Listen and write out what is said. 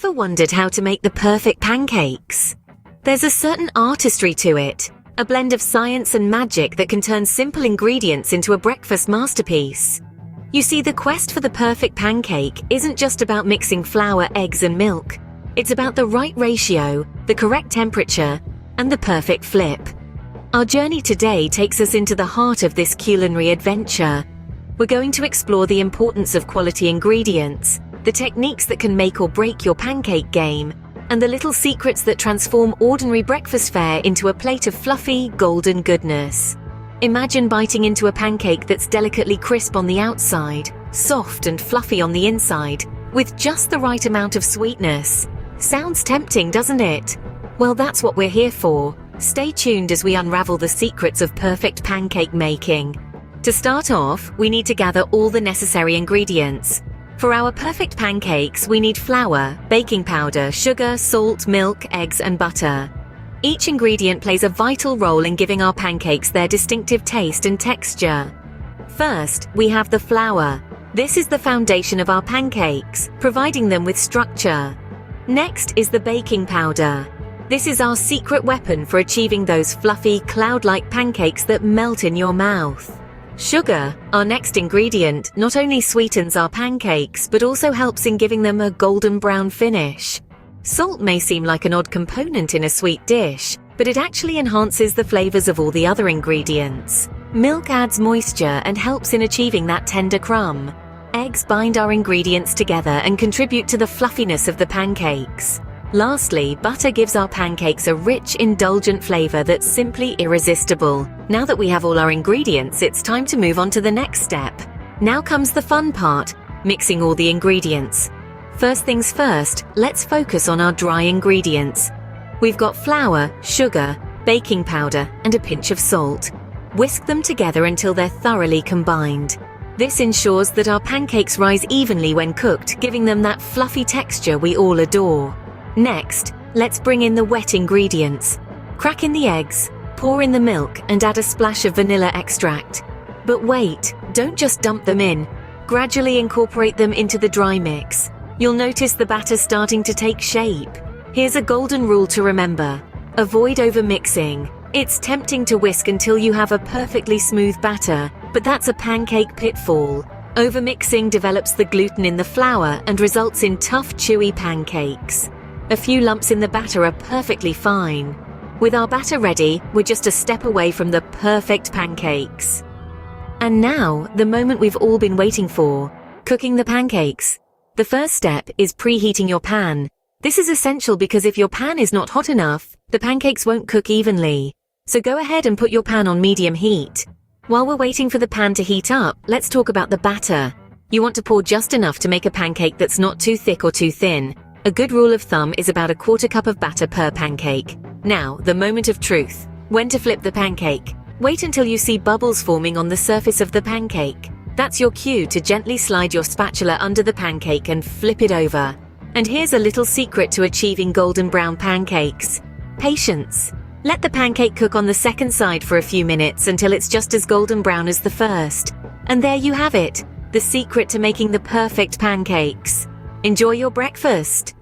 Ever wondered how to make the perfect pancakes? There's a certain artistry to it, a blend of science and magic that can turn simple ingredients into a breakfast masterpiece. You see, the quest for the perfect pancake isn't just about mixing flour, eggs, and milk. It's about the right ratio, the correct temperature, and the perfect flip. Our journey today takes us into the heart of this culinary adventure. We're going to explore the importance of quality ingredients, the techniques that can make or break your pancake game, and the little secrets that transform ordinary breakfast fare into a plate of fluffy, golden goodness. Imagine biting into a pancake that's delicately crisp on the outside, soft and fluffy on the inside, with just the right amount of sweetness. Sounds tempting, doesn't it? Well, that's what we're here for. Stay tuned as we unravel the secrets of perfect pancake making. To start off, we need to gather all the necessary ingredients. For our perfect pancakes, we need flour, baking powder, sugar, salt, milk, eggs, and butter. Each ingredient plays a vital role in giving our pancakes their distinctive taste and texture. First, we have the flour. This is the foundation of our pancakes, providing them with structure. Next is the baking powder. This is our secret weapon for achieving those fluffy, cloud-like pancakes that melt in your mouth. Sugar, our next ingredient, not only sweetens our pancakes, but also helps in giving them a golden brown finish. Salt may seem like an odd component in a sweet dish, but it actually enhances the flavors of all the other ingredients. Milk adds moisture and helps in achieving that tender crumb. Eggs bind our ingredients together and contribute to the fluffiness of the pancakes. Lastly, butter gives our pancakes a rich, indulgent flavor that's simply irresistible. Now that we have all our ingredients, it's time to move on to the next step. Now comes the fun part, mixing all the ingredients. First things first, let's focus on our dry ingredients. We've got flour, sugar, baking powder, and a pinch of salt. Whisk them together until they're thoroughly combined. This ensures that our pancakes rise evenly when cooked, giving them that fluffy texture we all adore. Next, let's bring in the wet ingredients. Crack in the eggs, pour in the milk, and add a splash of vanilla extract. But wait, don't just dump them in. Gradually incorporate them into the dry mix. You'll notice the batter starting to take shape. Here's a golden rule to remember. Avoid overmixing. It's tempting to whisk until you have a perfectly smooth batter, but that's a pancake pitfall. Overmixing develops the gluten in the flour and results in tough, chewy pancakes. A few lumps in the batter are perfectly fine. With our batter ready, we're just a step away from the perfect pancakes. And now, the moment we've all been waiting for, cooking the pancakes. The first step is preheating your pan. This is essential because if your pan is not hot enough, the pancakes won't cook evenly. So go ahead and put your pan on medium heat. While we're waiting for the pan to heat up, let's talk about the batter. You want to pour just enough to make a pancake that's not too thick or too thin. A good rule of thumb is about a quarter cup of batter per pancake. Now, the moment of truth. When to flip the pancake. Wait until you see bubbles forming on the surface of the pancake. That's your cue to gently slide your spatula under the pancake and flip it over. And here's a little secret to achieving golden brown pancakes. Patience. Let the pancake cook on the second side for a few minutes until it's just as golden brown as the first. And there you have it, the secret to making the perfect pancakes. Enjoy your breakfast!